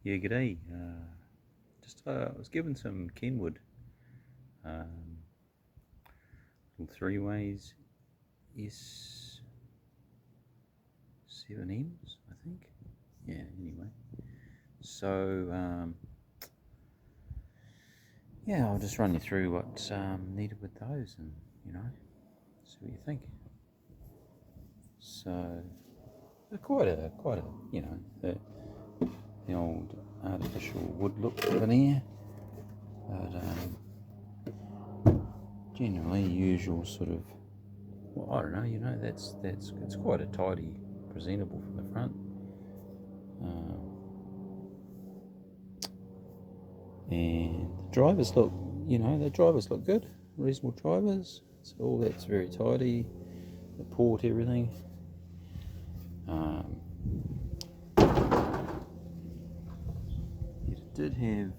Yeah, g'day. I was given some Kenwood, little three ways S7Ms, I think. Yeah, anyway. So, yeah, I'll just run you through what's needed with those and, see what you think. So, they're quite a, the old artificial wood look veneer, but generally usual sort of, well, I don't know, it's quite a tidy, presentable from the front. And the drivers look good, reasonable drivers. So all that's very tidy. The port, everything. It did have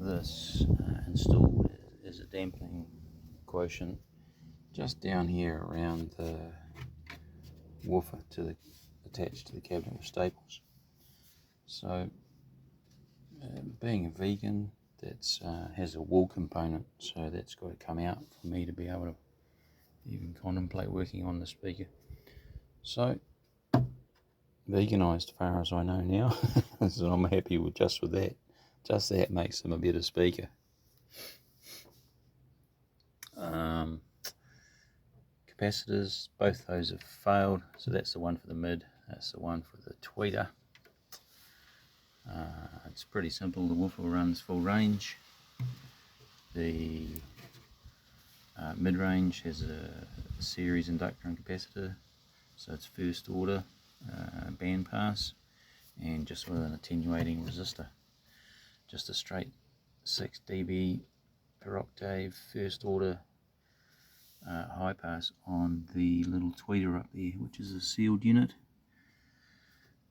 this installed as a dampening quotient just down here around the woofer attached to the cabinet of staples. So being a vegan, that has a wool component, so that's got to come out for me to be able to even contemplate working on the speaker. So veganized as far as I know now. So I'm happy with that. Just that makes them a better speaker. Capacitors, both those have failed. So that's the one for the mid, that's the one for the tweeter. It's pretty simple. The woofer runs full range. The mid-range has a series inductor and capacitor, so it's first order band pass, and just with an attenuating resistor. Just a straight 6 dB per octave first order high pass on the little tweeter up there, which is a sealed unit.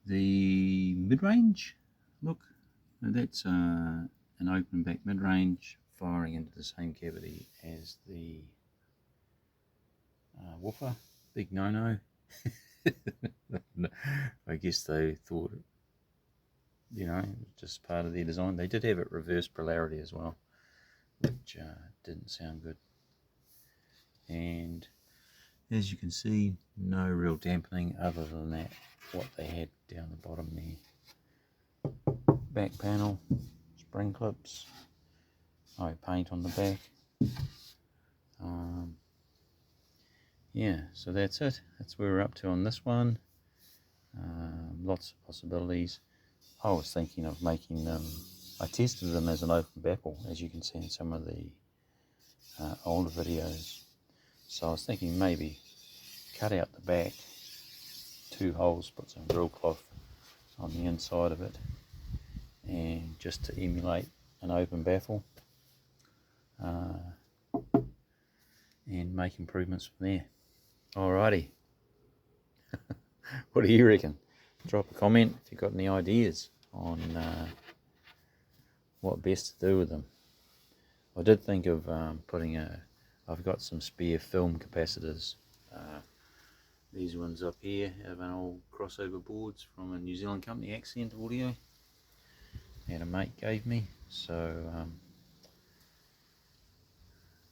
The mid-range, look, that's an open back mid-range firing into the same cavity as the woofer. Big no-no. I guess they thought, just part of their design. They did have it reverse polarity as well, which didn't sound good. And as you can see, no real dampening other than that, what they had down the bottom there. Back panel, spring clips, paint on the back. Yeah, so that's it. That's where we're up to on this one. Lots of possibilities. I was thinking of making them, I tested them as an open baffle, as you can see in some of the older videos. So I was thinking maybe cut out the back, 2 holes, put some grill cloth on the inside of it, and just to emulate an open baffle, and make improvements from there. Alrighty. What do you reckon? Drop a comment if you've got any ideas on what best to do with them. I did think of I've got some spare film capacitors. These ones up here have an old crossover boards from a New Zealand company, Accent Audio, and a mate gave me. So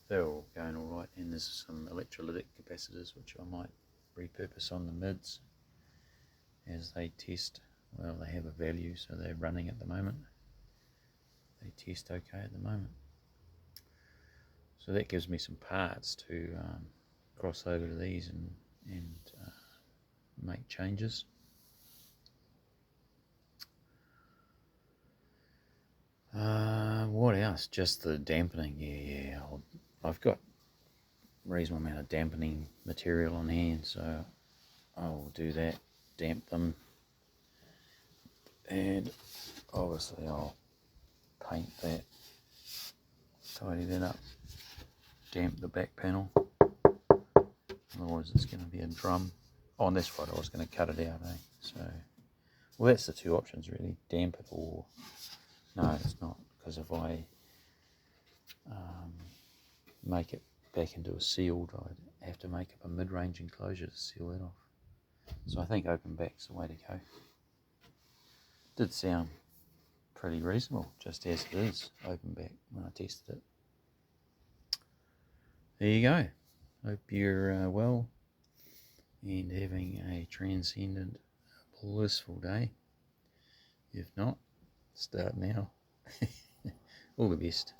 they're all going alright, and there's some electrolytic capacitors which I might repurpose on the mids as they test. Well, they have a value, so they're running at the moment. They test okay at the moment. So that gives me some parts to cross over to these and make changes. What else? Just the dampening. Yeah. I've got a reasonable amount of dampening material on hand, so I'll do that. Damp them, and obviously I'll paint that, tidy that up, damp the back panel, otherwise it's going to be a drum. On this one I was going to cut it out, so well, that's the two options really, damp it or no, it's not, because if I make it back into a sealed, I'd have to make up a mid-range enclosure to seal that off. So I think open back's the way to go. Did sound pretty reasonable, just as it is, open back, when I tested it. There you go. Hope you're well and having a transcendent, blissful day. If not, start now. All the best.